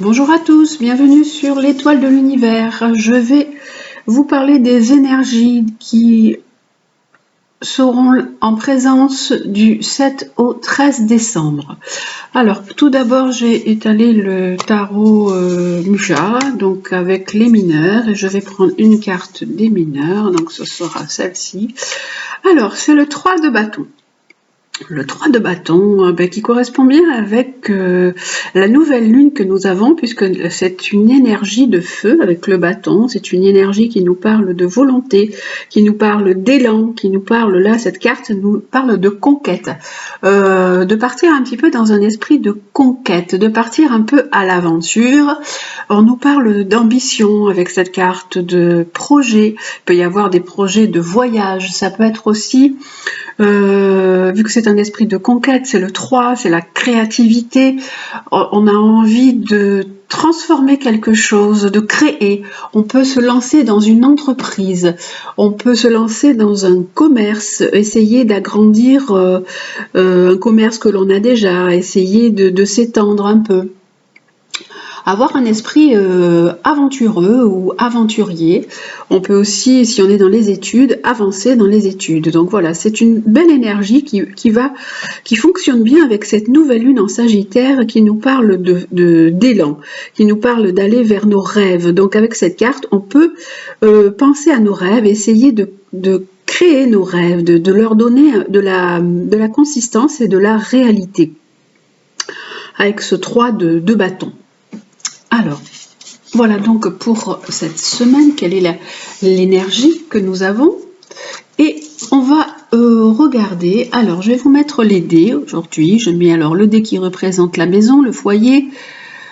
Bonjour à tous, bienvenue sur l'étoile de l'univers. Je vais vous parler des énergies qui seront en présence du 7 au 13 décembre. Alors, tout d'abord, j'ai étalé le tarot Mucha, donc avec les mineurs, et je vais prendre une carte des mineurs, donc ce sera celle-ci. Alors, c'est le 3 de bâton. Le 3 de bâton, qui correspond bien avec la nouvelle lune que nous avons, puisque c'est une énergie de feu avec le bâton, c'est une énergie qui nous parle de volonté, qui nous parle d'élan, qui nous parle, là, cette carte nous parle de conquête, de partir un petit peu dans un esprit de conquête, de partir un peu à l'aventure. On nous parle d'ambition avec cette carte, de projet, il peut y avoir des projets de voyage, ça peut être aussi... vu que c'est un esprit de conquête, c'est le 3, c'est la créativité, on a envie de transformer quelque chose, de créer, on peut se lancer dans une entreprise, on peut se lancer dans un commerce, essayer d'agrandir un commerce que l'on a déjà, essayer de s'étendre un peu. Avoir un esprit aventureux ou aventurier. On peut aussi, si on est dans les études, avancer dans les études. Donc voilà, c'est une belle énergie qui fonctionne bien avec cette nouvelle lune en Sagittaire qui nous parle d'élan, qui nous parle d'aller vers nos rêves. Donc avec cette carte, on peut penser à nos rêves, essayer de créer nos rêves, de leur donner de la consistance et de la réalité. Avec ce 3 de bâton. Alors, voilà donc pour cette semaine, quelle est l'énergie que nous avons. Et on va regarder, alors je vais vous mettre les dés aujourd'hui. Je mets alors le dé qui représente la maison, le foyer,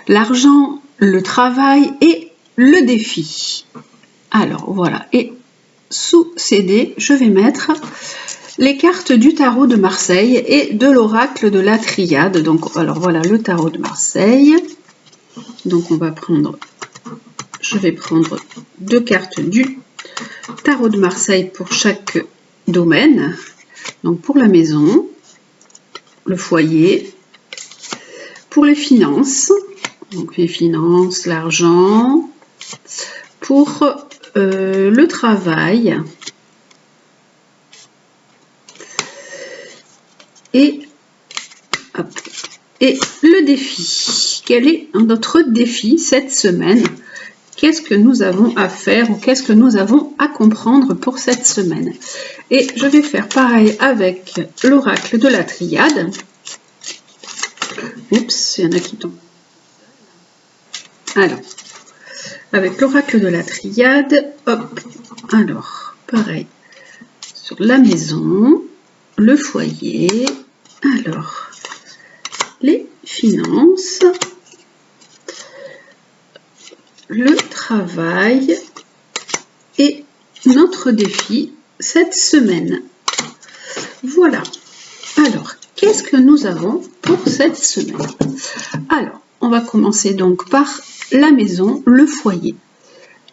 l'argent, le travail et le défi. Alors voilà, et sous ces dés, je vais mettre les cartes du tarot de Marseille et de l'oracle de la Triade. Donc, alors voilà le tarot de Marseille. Donc je vais prendre 2 cartes du tarot de Marseille pour chaque domaine. Donc pour la maison, le foyer, pour les finances, donc les finances, l'argent, pour le travail et le défi. Quel est notre défi cette semaine? Qu'est-ce que nous avons à faire ou qu'est-ce que nous avons à comprendre pour cette semaine? Et je vais faire pareil avec l'oracle de la Triade. Oups, il y en a qui tombent. Alors, avec l'oracle de la Triade, hop, alors, pareil, sur la maison, le foyer, alors... les finances, le travail et notre défi cette semaine. Voilà. Alors, qu'est-ce que nous avons pour cette semaine? Alors, on va commencer donc par la maison, le foyer.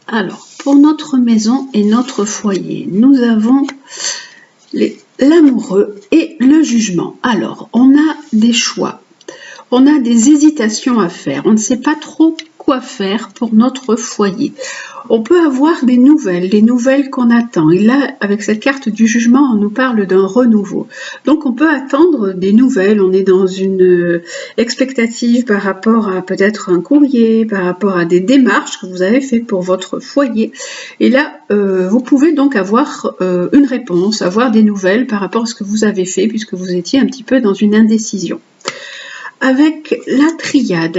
Alors, pour notre maison et notre foyer, nous avons l'amoureux et le jugement. Alors, on a des choix. On a des hésitations à faire, on ne sait pas trop quoi faire pour notre foyer. On peut avoir des nouvelles qu'on attend. Et là, avec cette carte du jugement, on nous parle d'un renouveau. Donc on peut attendre des nouvelles, on est dans une expectative par rapport à peut-être un courrier, par rapport à des démarches que vous avez faites pour votre foyer. Et là, vous pouvez donc avoir une réponse, avoir des nouvelles par rapport à ce que vous avez fait, puisque vous étiez un petit peu dans une indécision. Avec la triade,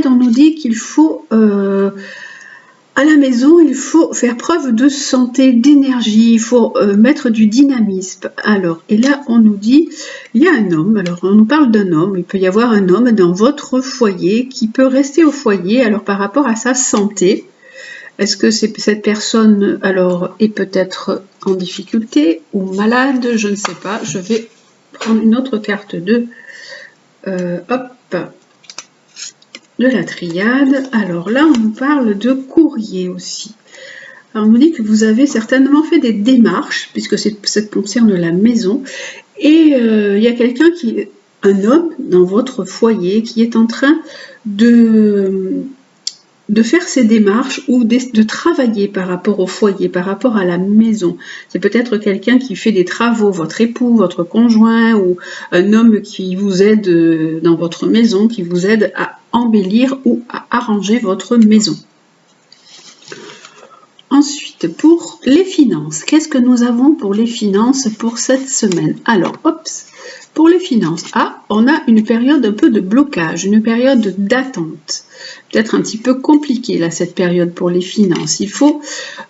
on nous dit qu'il faut, à la maison, il faut faire preuve de santé, d'énergie, il faut mettre du dynamisme. Alors, et là, on nous dit, il y a un homme, alors on nous parle d'un homme, il peut y avoir un homme dans votre foyer qui peut rester au foyer, alors par rapport à sa santé. Est-ce que cette personne, alors, est peut-être en difficulté ou malade? Je ne sais pas, je vais prendre une autre carte de... de la Triade. Alors là, on nous parle de courrier aussi. Alors, on nous dit que vous avez certainement fait des démarches, puisque ça concerne la maison, et il y a quelqu'un un homme dans votre foyer qui est en train de faire ces démarches ou de travailler par rapport au foyer, par rapport à la maison. C'est peut-être quelqu'un qui fait des travaux, votre époux, votre conjoint ou un homme qui vous aide dans votre maison, qui vous aide à embellir ou à arranger votre maison. Ensuite, pour les finances, qu'est-ce que nous avons pour les finances pour cette semaine? Alors, pour les finances, on a une période un peu de blocage, une période d'attente. Peut-être un petit peu compliquée là, cette période pour les finances. Il faut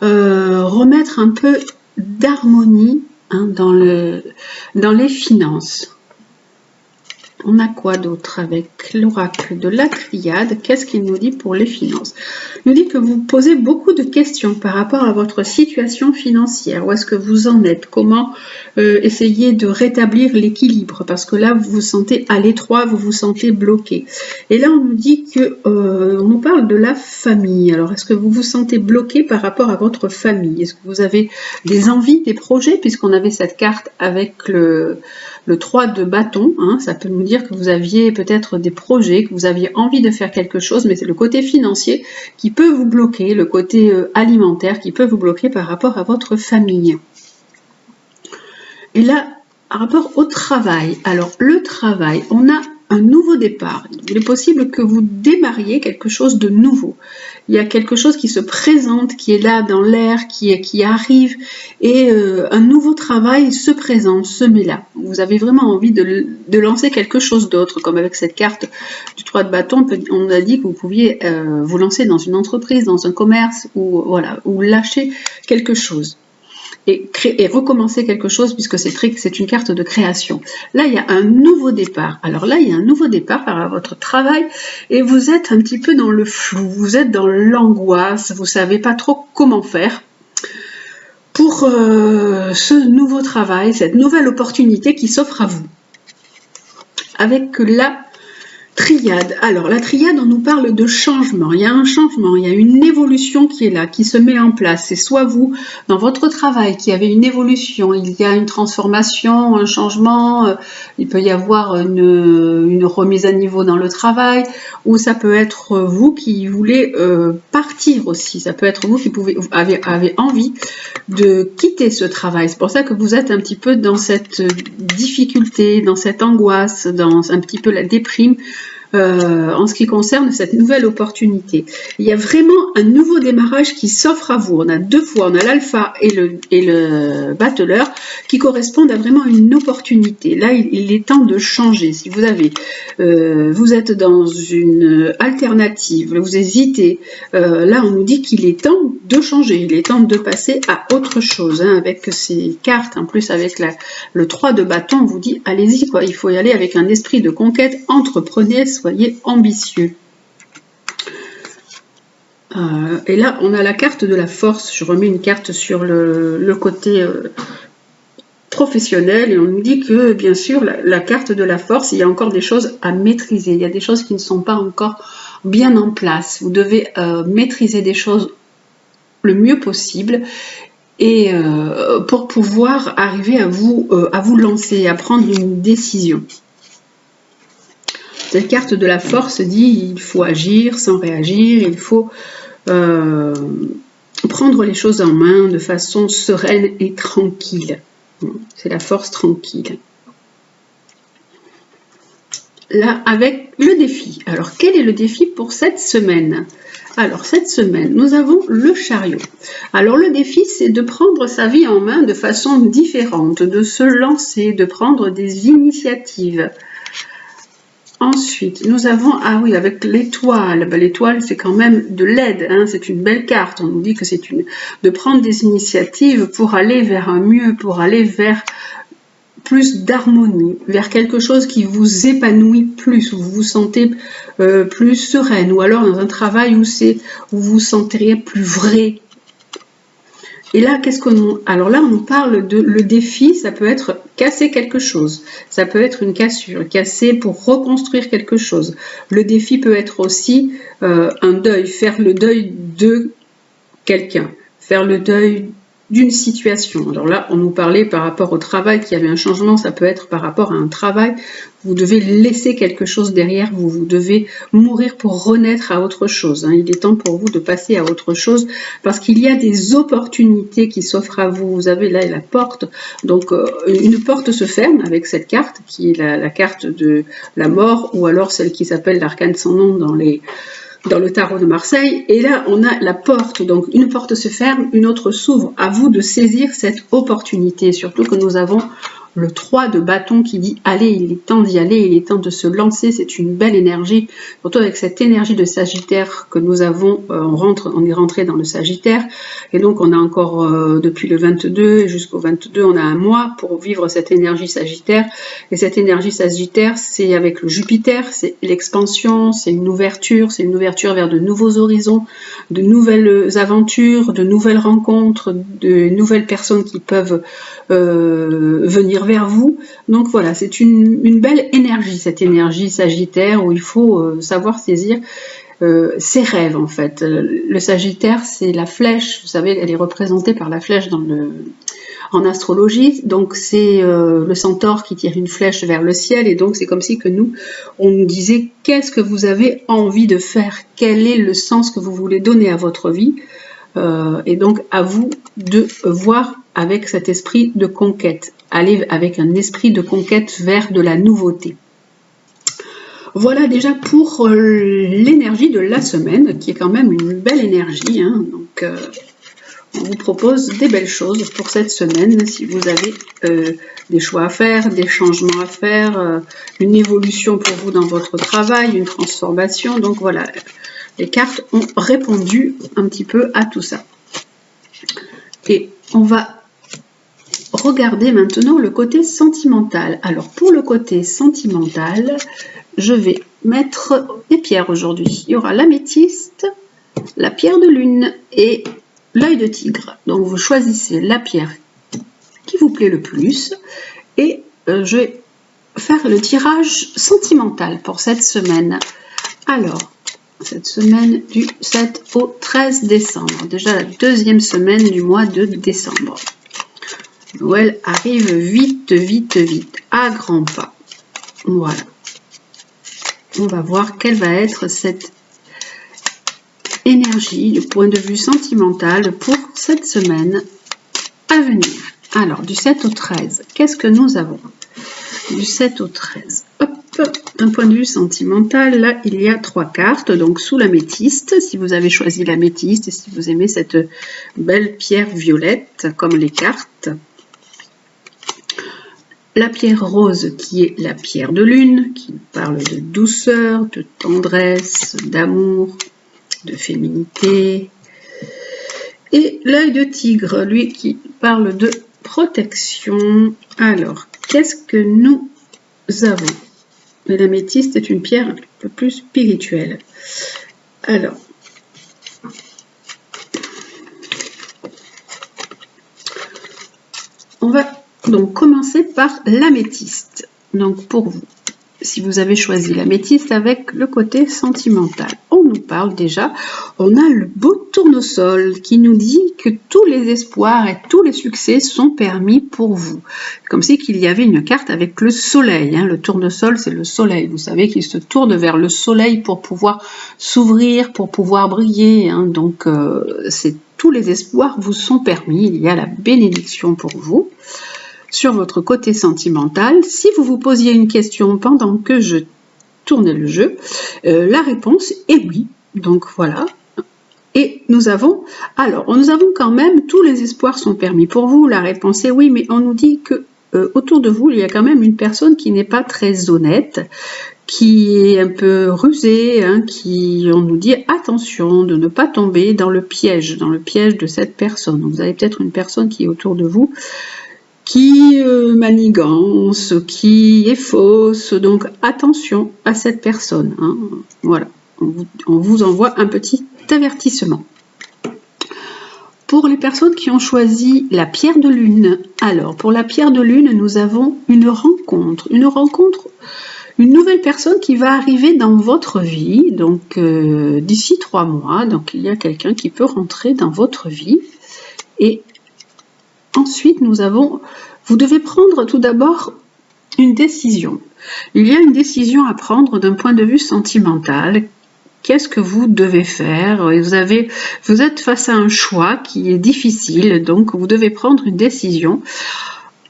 remettre un peu d'harmonie dans les finances. On a quoi d'autre avec l'oracle de la triade? Qu'est-ce qu'il nous dit pour les finances? Il nous dit que vous posez beaucoup de questions par rapport à votre situation financière. Où est-ce que vous en êtes? Comment essayer de rétablir l'équilibre? Parce que là, vous vous sentez à l'étroit, vous vous sentez bloqué. Et là, on nous dit que on nous parle de la famille. Alors, est-ce que vous vous sentez bloqué par rapport à votre famille? Est-ce que vous avez des envies, des projets? Puisqu'on avait cette carte avec le 3 de bâton, ça peut nous dire que vous aviez peut-être des projets, que vous aviez envie de faire quelque chose, mais c'est le côté financier qui peut vous bloquer, le côté alimentaire qui peut vous bloquer par rapport à votre famille. Et là, par rapport au travail, alors le travail, on a un nouveau départ. Il est possible que vous démarriez quelque chose de nouveau. Il y a quelque chose qui se présente, qui est là dans l'air, qui arrive, et un nouveau travail se présente, se met là. Vous avez vraiment envie de lancer quelque chose d'autre, comme avec cette carte du 3 de bâton, on a dit que vous pouviez vous lancer dans une entreprise, dans un commerce, ou lâcher quelque chose. Et recommencer quelque chose, puisque c'est une carte de création. Là, il y a un nouveau départ. Alors là, il y a un nouveau départ par votre travail, et vous êtes un petit peu dans le flou, vous êtes dans l'angoisse, vous savez pas trop comment faire pour ce nouveau travail, cette nouvelle opportunité qui s'offre à vous. Avec la triade. Alors, la triade, on nous parle de changement. Il y a un changement, il y a une évolution qui est là, qui se met en place. C'est soit vous, dans votre travail, qui avez une évolution, il y a une transformation, un changement, il peut y avoir une remise à niveau dans le travail, ou ça peut être vous qui voulez partir aussi. Ça peut être vous qui avez envie de quitter ce travail. C'est pour ça que vous êtes un petit peu dans cette difficulté, dans cette angoisse, dans un petit peu la déprime, en ce qui concerne cette nouvelle opportunité. Il y a vraiment un nouveau démarrage qui s'offre à vous. On a deux fois, on a l'alpha et le battleur qui correspondent à vraiment une opportunité. Là, il est temps de changer. Si vous êtes dans une alternative, vous hésitez, là on nous dit qu'il est temps de changer, il est temps de passer à autre chose. Avec ces cartes, en plus avec le 3 de bâton, on vous dit allez-y, quoi. Il faut y aller avec un esprit de conquête, entreprenez, soyez ambitieux. Et là, on a la carte de la force. Je remets une carte sur le côté professionnel et on nous dit que, bien sûr, la carte de la force, il y a encore des choses à maîtriser. Il y a des choses qui ne sont pas encore bien en place. Vous devez maîtriser des choses le mieux possible et pour pouvoir arriver à vous lancer, à prendre une décision. Cette carte de la force dit il faut agir sans réagir, il faut prendre les choses en main de façon sereine et tranquille. C'est la force tranquille. Là, avec le défi. Alors, quel est le défi pour cette semaine? Alors, cette semaine, nous avons le chariot. Alors, le défi, c'est de prendre sa vie en main de façon différente, de se lancer, de prendre des initiatives. Ensuite, nous avons, avec l'étoile. L'étoile, c'est quand même de l'aide, c'est une belle carte. On nous dit que c'est de prendre des initiatives pour aller vers un mieux, pour aller vers plus d'harmonie, vers quelque chose qui vous épanouit plus, où vous vous sentez plus sereine, ou alors dans un travail où vous vous sentirez plus vrai. Et là, alors là, on nous parle de le défi, ça peut être casser quelque chose, ça peut être une cassure, casser pour reconstruire quelque chose. Le défi peut être aussi un deuil, faire le deuil de quelqu'un, faire le deuil d'une situation. Alors là, on nous parlait par rapport au travail qu'il y avait un changement, ça peut être par rapport à un travail. Vous devez laisser quelque chose derrière vous, vous devez mourir pour renaître à autre chose. Il est temps pour vous de passer à autre chose parce qu'il y a des opportunités qui s'offrent à vous. Vous avez là la porte, donc une porte se ferme avec cette carte qui est la carte de la mort ou alors celle qui s'appelle l'arcane sans nom dans le tarot de Marseille, et là on a la porte, donc une porte se ferme, une autre s'ouvre, à vous de saisir cette opportunité, surtout que nous avons le 3 de bâton qui dit allez, il est temps d'y aller, il est temps de se lancer, c'est une belle énergie, surtout avec cette énergie de Sagittaire que nous avons, on est rentré dans le Sagittaire, et donc on a encore depuis le 22 jusqu'au 22, on a un mois pour vivre cette énergie Sagittaire, et cette énergie Sagittaire c'est avec le Jupiter, c'est l'expansion, c'est une ouverture vers de nouveaux horizons, de nouvelles aventures, de nouvelles rencontres, de nouvelles personnes qui peuvent venir vers vous. Donc voilà, c'est une belle énergie, cette énergie Sagittaire où il faut savoir saisir ses rêves en fait. Le Sagittaire, c'est la flèche, vous savez, elle est représentée par la flèche en astrologie, donc c'est le centaure qui tire une flèche vers le ciel, et donc c'est comme si que on nous disait qu'est-ce que vous avez envie de faire, quel est le sens que vous voulez donner à votre vie, et donc à vous de voir avec cet esprit de conquête, aller avec un esprit de conquête vers de la nouveauté. Voilà déjà pour l'énergie de la semaine, qui est quand même une belle énergie, donc on vous propose des belles choses pour cette semaine, si vous avez des choix à faire, des changements à faire, une évolution pour vous dans votre travail, une transformation, donc voilà, les cartes ont répondu un petit peu à tout ça. Et on va regarder maintenant le côté sentimental. Alors pour le côté sentimental, je vais mettre des pierres aujourd'hui. Il y aura l'améthyste, la pierre de lune et l'œil de tigre. Donc vous choisissez la pierre qui vous plaît le plus et je vais faire le tirage sentimental pour cette semaine. Alors, cette semaine du 7 au 13 décembre, déjà la deuxième semaine du mois de décembre. Noël arrive vite, vite, vite, à grands pas. Voilà. On va voir quelle va être cette énergie du point de vue sentimental pour cette semaine à venir. Alors, du 7 au 13, qu'est-ce que nous avons? Du 7 au 13. Hop, d'un point de vue sentimental, là, il y a 3 cartes. Donc, sous l'améthyste, si vous avez choisi l'améthyste et si vous aimez cette belle pierre violette, comme les cartes. La pierre rose, qui est la pierre de lune, qui parle de douceur, de tendresse, d'amour, de féminité. Et l'œil de tigre, lui, qui parle de protection. Alors, qu'est-ce que nous avons? L'améthyste est une pierre un peu plus spirituelle. Alors, on va donc commencer par l'améthyste. Donc pour vous, si vous avez choisi l'améthyste avec le côté sentimental, on nous parle déjà, on a le beau tournesol qui nous dit que tous les espoirs et tous les succès sont permis pour vous. Comme si qu'il y avait une carte avec le soleil, le tournesol c'est le soleil, vous savez qu'il se tourne vers le soleil pour pouvoir s'ouvrir, pour pouvoir briller, donc c'est tous les espoirs vous sont permis, il y a la bénédiction pour vous. Sur votre côté sentimental, si vous vous posiez une question pendant que je tournais le jeu, la réponse est oui. Donc voilà. Et nous avons quand même, tous les espoirs sont permis pour vous. La réponse est oui, mais on nous dit que autour de vous, il y a quand même une personne qui n'est pas très honnête, qui est un peu rusée, on nous dit attention de ne pas tomber dans le piège de cette personne. Donc, vous avez peut-être une personne qui est autour de vous, qui manigance, qui est fausse, donc attention à cette personne. Voilà, on vous envoie un petit avertissement. Pour les personnes qui ont choisi la pierre de lune, alors pour la pierre de lune, nous avons une rencontre, une nouvelle personne qui va arriver dans votre vie, donc d'ici 3 mois, donc il y a quelqu'un qui peut rentrer dans votre vie, et Ensuite, vous devez prendre tout d'abord une décision. Il y a une décision à prendre d'un point de vue sentimental. Qu'est-ce que vous devez faire? Vous êtes face à un choix qui est difficile, donc vous devez prendre une décision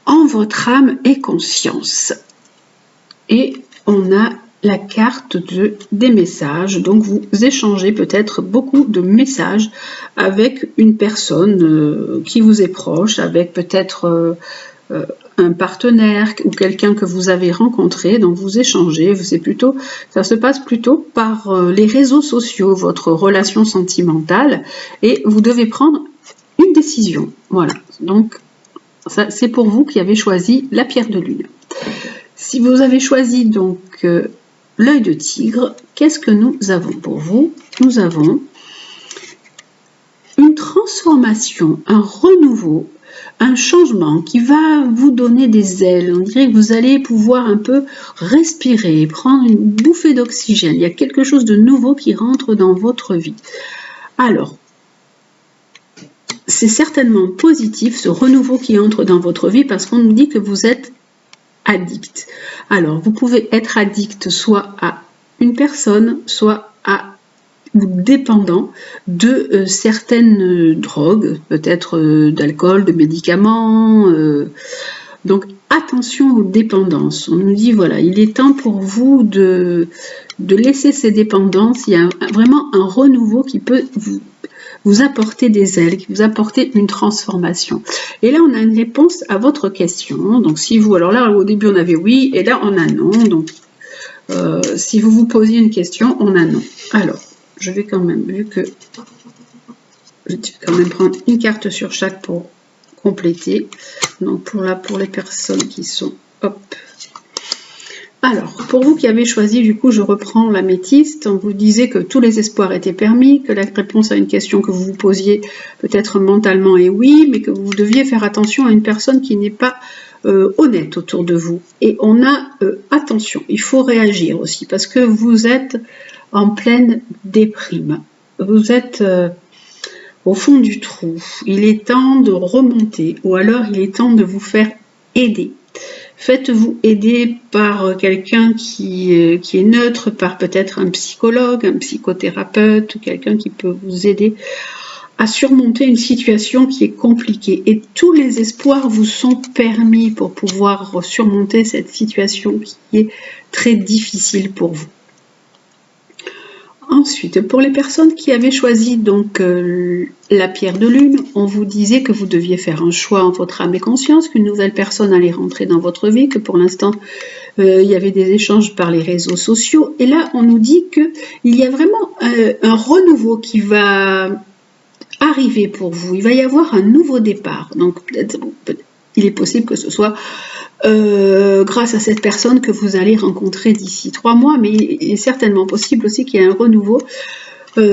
en votre âme et conscience. Et on a la carte des messages, donc vous échangez peut-être beaucoup de messages avec une personne qui vous est proche, avec peut-être un partenaire ou quelqu'un que vous avez rencontré, donc vous échangez, ça se passe plutôt par les réseaux sociaux, votre relation sentimentale, et vous devez prendre une décision. Voilà, donc c'est pour vous qui avez choisi la pierre de lune. Si vous avez choisi donc l'œil de tigre, qu'est-ce que nous avons pour vous? Nous avons une transformation, un renouveau, un changement qui va vous donner des ailes. On dirait que vous allez pouvoir un peu respirer, prendre une bouffée d'oxygène. Il y a quelque chose de nouveau qui rentre dans votre vie. Alors, c'est certainement positif ce renouveau qui entre dans votre vie parce qu'on nous dit que vous êtes addict. Alors, vous pouvez être addict soit à une personne, soit ou dépendant de certaines drogues, peut-être d'alcool, de médicaments. Donc, attention aux dépendances. On nous dit, voilà, il est temps pour vous de laisser ces dépendances. Il y a vraiment un renouveau qui peut vous apporter des ailes, qui vous apporter une transformation. Et là, on a une réponse à votre question. Donc, si vous, alors là, au début, on avait oui, et là, on a non. Donc, si vous vous posiez une question, on a non. Alors, je vais quand même, je vais quand même prendre une carte sur chaque pour compléter. Donc, pour les personnes qui sont, hop. Alors, pour vous qui avez choisi, du coup, je reprends l'améthyste. On vous disait que tous les espoirs étaient permis, que la réponse à une question que vous vous posiez peut-être mentalement est oui, mais que vous deviez faire attention à une personne qui n'est pas honnête autour de vous. Et on a attention, il faut réagir aussi, parce que vous êtes en pleine déprime. Vous êtes au fond du trou. Il est temps de remonter, ou alors il est temps de vous faire aider. Faites-vous aider par quelqu'un qui est neutre, par peut-être un psychologue, un psychothérapeute, quelqu'un qui peut vous aider à surmonter une situation qui est compliquée. Et tous les espoirs vous sont permis pour pouvoir surmonter cette situation qui est très difficile pour vous. Ensuite, pour les personnes qui avaient choisi donc la pierre de lune, on vous disait que vous deviez faire un choix en votre âme et conscience, qu'une nouvelle personne allait rentrer dans votre vie, que pour l'instant, il y avait des échanges par les réseaux sociaux. Et là, on nous dit qu'il y a vraiment un renouveau qui va arriver pour vous. Il va y avoir un nouveau départ. Donc, il est possible que ce soit grâce à cette personne que vous allez rencontrer d'ici 3 mois, mais il est certainement possible aussi qu'il y ait un renouveau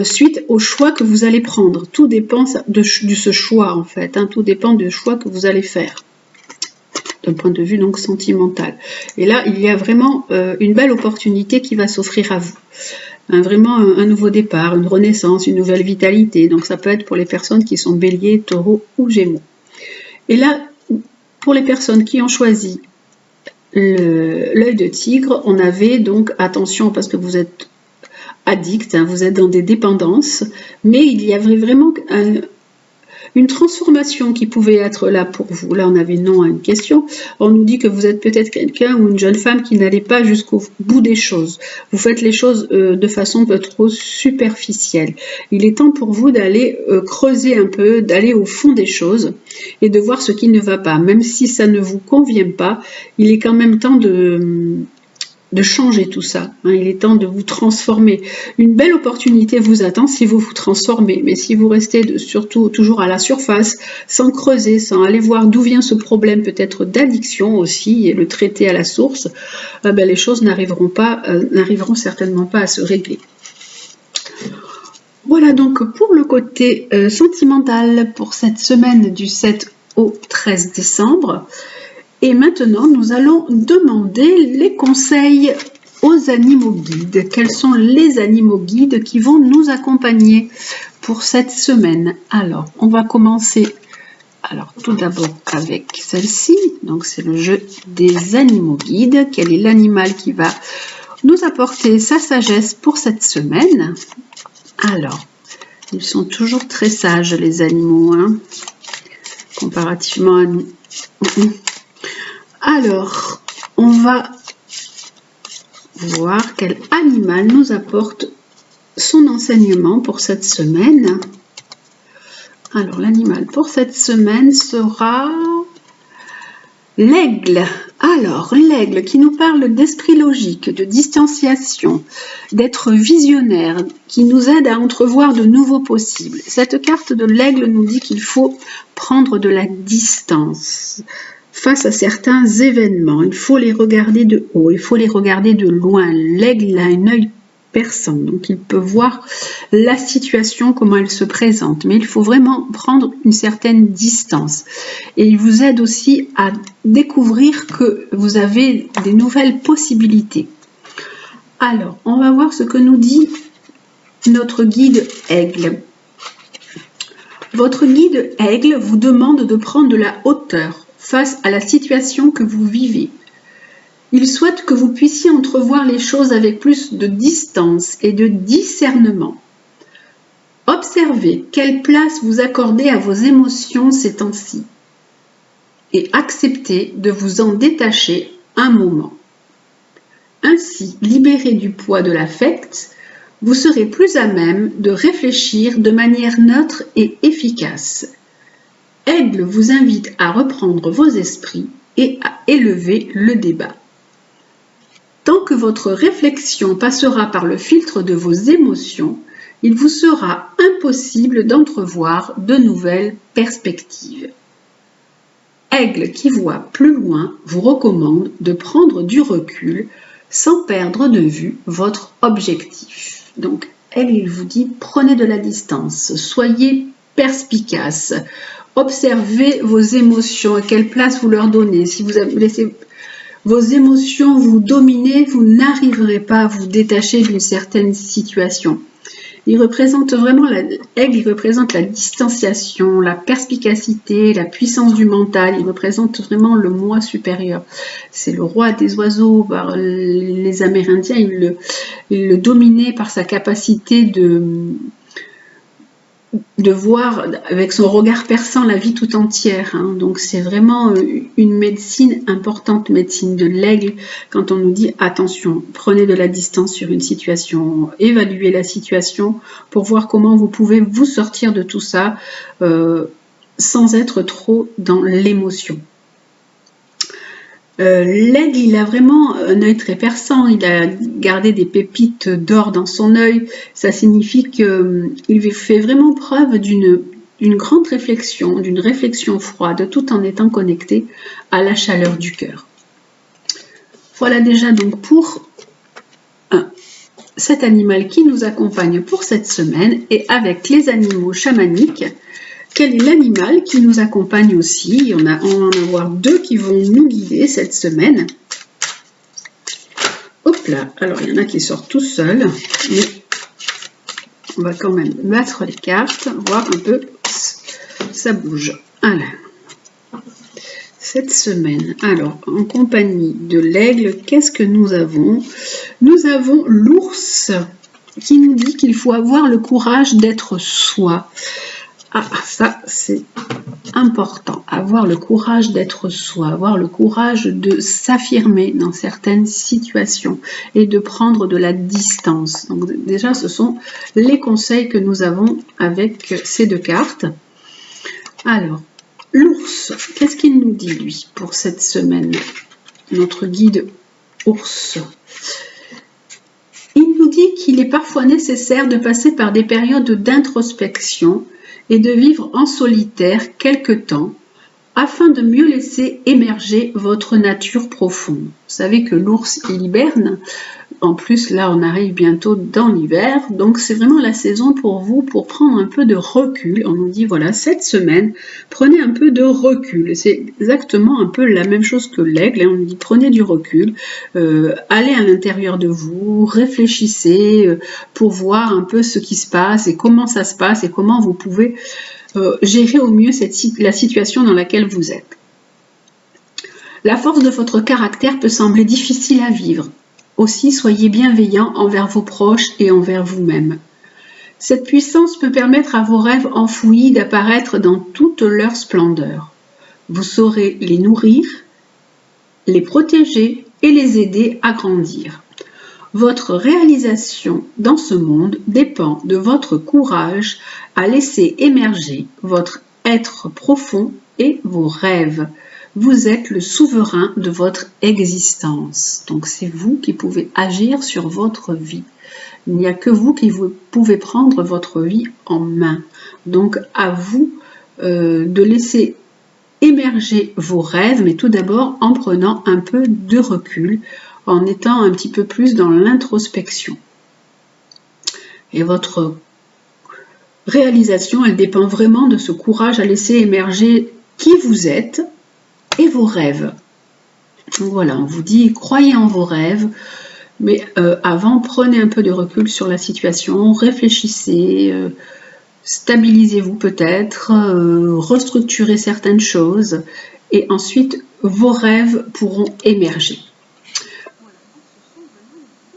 suite au choix que vous allez prendre. Tout dépend de ce choix en fait, hein, tout dépend du choix que vous allez faire, d'un point de vue donc sentimental. Et là, il y a vraiment une belle opportunité qui va s'offrir à vous. Vraiment un nouveau départ, une renaissance, une nouvelle vitalité. Donc ça peut être pour les personnes qui sont béliers, taureaux ou gémeaux. Et là, pour les personnes qui ont choisi l'œil de tigre, on avait donc, attention parce que vous êtes addict, hein, vous êtes dans des dépendances, mais il y avait vraiment une transformation qui pouvait être là pour vous. Là, on avait non à une question. On nous dit que vous êtes peut-être quelqu'un ou une jeune femme qui n'allait pas jusqu'au bout des choses. Vous faites les choses de façon peut-être trop superficielle. Il est temps pour vous d'aller creuser un peu, d'aller au fond des choses et de voir ce qui ne va pas. Même si ça ne vous convient pas, il est quand même temps de changer tout ça, hein. Il est temps de vous transformer. Une belle opportunité vous attend si vous vous transformez, mais si vous restez surtout toujours à la surface, sans creuser, sans aller voir d'où vient ce problème, peut-être d'addiction aussi, et le traiter à la source, les choses n'arriveront certainement pas à se régler. Voilà donc pour le côté sentimental pour cette semaine du 7 au 13 décembre. Et maintenant, nous allons demander les conseils aux animaux guides. Quels sont les animaux guides qui vont nous accompagner pour cette semaine? Alors, on va commencer Alors, tout d'abord avec celle-ci. Donc, c'est le jeu des animaux guides. Quel est l'animal qui va nous apporter sa sagesse pour cette semaine? Alors, ils sont toujours très sages, les animaux, hein, comparativement à nous. Alors, on va voir quel animal nous apporte son enseignement pour cette semaine. Alors, l'animal pour cette semaine sera l'aigle. Alors, l'aigle qui nous parle d'esprit logique, de distanciation, d'être visionnaire, qui nous aide à entrevoir de nouveaux possibles. Cette carte de l'aigle nous dit qu'il faut prendre de la distance face à certains événements. Il faut les regarder de haut, il faut les regarder de loin. L'aigle a un œil perçant, donc il peut voir la situation, comment elle se présente, mais il faut vraiment prendre une certaine distance. Et il vous aide aussi à découvrir que vous avez des nouvelles possibilités. Alors, on va voir ce que nous dit notre guide aigle. Votre guide aigle vous demande de prendre de la hauteur face à la situation que vous vivez. Il souhaite que vous puissiez entrevoir les choses avec plus de distance et de discernement. Observez quelle place vous accordez à vos émotions ces temps-ci et acceptez de vous en détacher un moment. Ainsi, libéré du poids de l'affect, vous serez plus à même de réfléchir de manière neutre et efficace. Aigle vous invite à reprendre vos esprits et à élever le débat. Tant que votre réflexion passera par le filtre de vos émotions, il vous sera impossible d'entrevoir de nouvelles perspectives. Aigle qui voit plus loin vous recommande de prendre du recul sans perdre de vue votre objectif. Donc, Aigle vous dit prenez de la distance, soyez perspicace, observez vos émotions, à quelle place vous leur donnez. Si vous laissez vos émotions vous dominer, vous n'arriverez pas à vous détacher d'une certaine situation. Il représente vraiment, l'aigle, il représente la distanciation, la perspicacité, la puissance du mental. Il représente vraiment le moi supérieur. C'est le roi des oiseaux. Les Amérindiens, ils le dominaient par sa capacité de voir avec son regard perçant la vie tout entière. Hein. Donc c'est vraiment une médecine importante, médecine de l'aigle, quand on nous dit attention, prenez de la distance sur une situation, évaluez la situation pour voir comment vous pouvez vous sortir de tout ça sans être trop dans l'émotion. L'aigle, il a vraiment un œil très perçant, il a gardé des pépites d'or dans son œil, ça signifie qu'il fait vraiment preuve d'une grande réflexion, d'une réflexion froide, tout en étant connecté à la chaleur du cœur. Voilà déjà donc pour cet animal qui nous accompagne pour cette semaine, et avec les animaux chamaniques, quel est l'animal qui nous accompagne aussi? On va en avoir deux qui vont nous guider cette semaine. Hop là, alors il y en a qui sortent tout seuls, mais on va quand même mettre les cartes, voir un peu, ça bouge. Alors, cette semaine, alors en compagnie de l'aigle, qu'est-ce que nous avons? Nous avons l'ours qui nous dit qu'il faut avoir le courage d'être soi. Ah, ça c'est important, avoir le courage d'être soi, avoir le courage de s'affirmer dans certaines situations et de prendre de la distance. Donc déjà, ce sont les conseils que nous avons avec ces deux cartes. Alors, l'ours, qu'est-ce qu'il nous dit lui pour cette semaine? Notre guide ours. Il nous dit qu'il est parfois nécessaire de passer par des périodes d'introspection et de vivre en solitaire quelque temps afin de mieux laisser émerger votre nature profonde. Vous savez que l'ours, il hiberne, En plus, là, on arrive bientôt dans l'hiver, donc c'est vraiment la saison pour vous pour prendre un peu de recul. On nous dit, voilà, cette semaine, prenez un peu de recul. C'est exactement un peu la même chose que l'aigle. On nous dit, prenez du recul, allez à l'intérieur de vous, réfléchissez pour voir un peu ce qui se passe et comment ça se passe et comment vous pouvez gérer au mieux la situation dans laquelle vous êtes. La force de votre caractère peut sembler difficile à vivre. Aussi, soyez bienveillant envers vos proches et envers vous-même. Cette puissance peut permettre à vos rêves enfouis d'apparaître dans toute leur splendeur. Vous saurez les nourrir, les protéger et les aider à grandir. Votre réalisation dans ce monde dépend de votre courage à laisser émerger votre être profond et vos rêves. Vous êtes le souverain de votre existence. Donc c'est vous qui pouvez agir sur votre vie. Il n'y a que vous qui pouvez prendre votre vie en main. Donc à vous de laisser émerger vos rêves, mais tout d'abord en prenant un peu de recul, en étant un petit peu plus dans l'introspection. Et votre réalisation, elle dépend vraiment de ce courage à laisser émerger qui vous êtes et vos rêves. Donc voilà, on vous dit, croyez en vos rêves, mais avant, prenez un peu de recul sur la situation, réfléchissez, stabilisez-vous peut-être, restructurez certaines choses, et ensuite, vos rêves pourront émerger.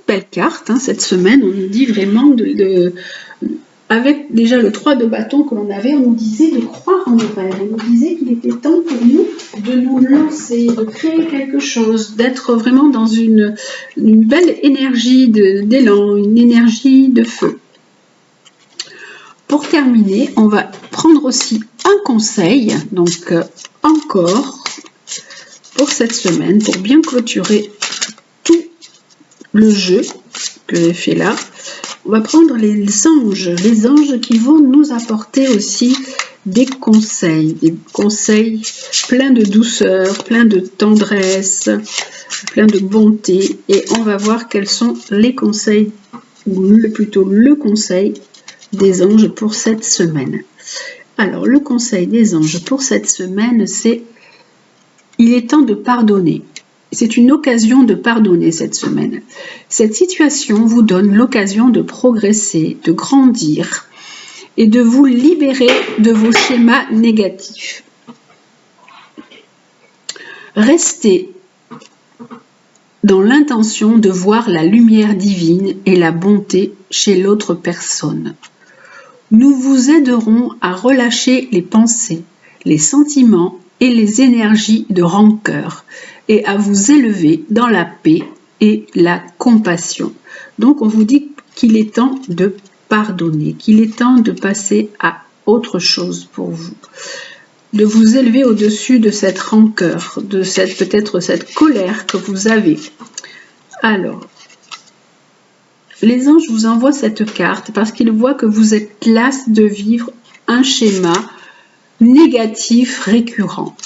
Belle carte, hein, cette semaine, on nous dit vraiment avec déjà le 3 de bâton que l'on avait, on nous disait de croire en nos rêves. On nous disait qu'il était temps pour nous de nous lancer, de créer quelque chose, d'être vraiment dans une belle énergie d'élan, une énergie de feu. Pour terminer, on va prendre aussi un conseil, donc encore pour cette semaine, pour bien clôturer tout le jeu que j'ai fait là. On va prendre les anges qui vont nous apporter aussi des conseils pleins de douceur, pleins de tendresse, pleins de bonté. Et on va voir quels sont les conseils, ou plutôt le conseil des anges pour cette semaine. Alors, le conseil des anges pour cette semaine, c'est « Il est temps de pardonner ». C'est une occasion de pardonner cette semaine. Cette situation vous donne l'occasion de progresser, de grandir et de vous libérer de vos schémas négatifs. Restez dans l'intention de voir la lumière divine et la bonté chez l'autre personne. Nous vous aiderons à relâcher les pensées, les sentiments et les énergies de rancœur et à vous élever dans la paix et la compassion. Donc on vous dit qu'il est temps de pardonner, qu'il est temps de passer à autre chose pour vous, de vous élever au-dessus de cette rancœur, de peut-être cette colère que vous avez. Alors, les anges vous envoient cette carte parce qu'ils voient que vous êtes las de vivre un schéma négatif récurrent.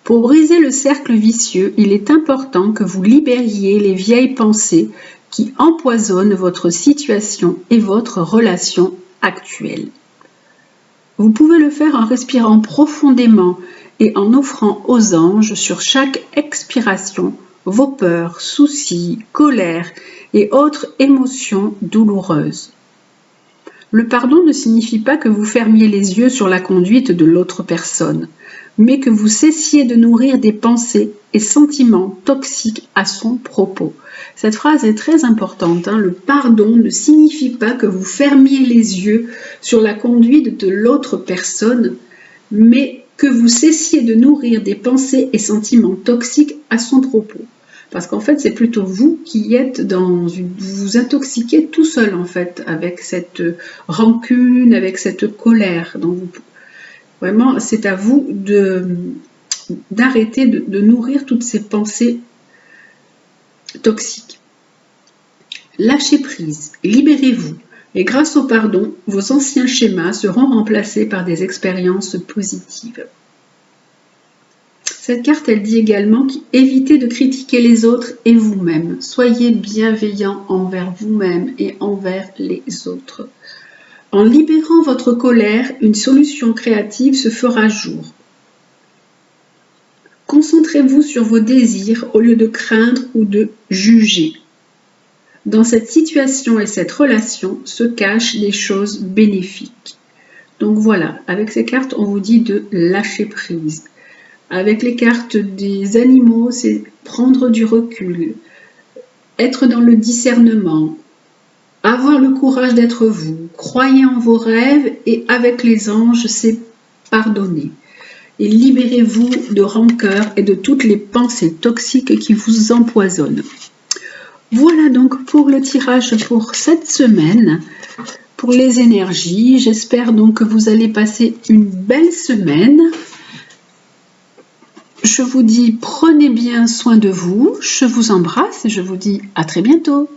Pour briser le cercle vicieux, il est important que vous libériez les vieilles pensées qui empoisonnent votre situation et votre relation actuelle. Vous pouvez le faire en respirant profondément et en offrant aux anges sur chaque expiration vos peurs, soucis, colères et autres émotions douloureuses. Le pardon ne signifie pas que vous fermiez les yeux sur la conduite de l'autre personne, mais que vous cessiez de nourrir des pensées et sentiments toxiques à son propos. Cette phrase est très importante. Le pardon ne signifie pas que vous fermiez les yeux sur la conduite de l'autre personne, mais que vous cessiez de nourrir des pensées et sentiments toxiques à son propos. Parce qu'en fait, c'est plutôt vous qui êtes vous vous intoxiquez tout seul en fait, avec cette rancune, avec cette colère. Donc vraiment, c'est à vous d'arrêter de nourrir toutes ces pensées toxiques. Lâchez prise, libérez-vous, et grâce au pardon, vos anciens schémas seront remplacés par des expériences positives. Cette carte, elle dit également évitez de critiquer les autres et vous-même. Soyez bienveillant envers vous-même et envers les autres. En libérant votre colère, une solution créative se fera jour. Concentrez-vous sur vos désirs au lieu de craindre ou de juger. Dans cette situation et cette relation se cachent des choses bénéfiques. Donc voilà, avec ces cartes, on vous dit de lâcher prise. Avec les cartes des animaux, c'est prendre du recul, être dans le discernement, avoir le courage d'être vous, croyez en vos rêves et avec les anges, c'est pardonner. Et libérez-vous de rancœur et de toutes les pensées toxiques qui vous empoisonnent. Voilà donc pour le tirage pour cette semaine, pour les énergies. J'espère donc que vous allez passer une belle semaine. Je vous dis prenez bien soin de vous, je vous embrasse et je vous dis à très bientôt.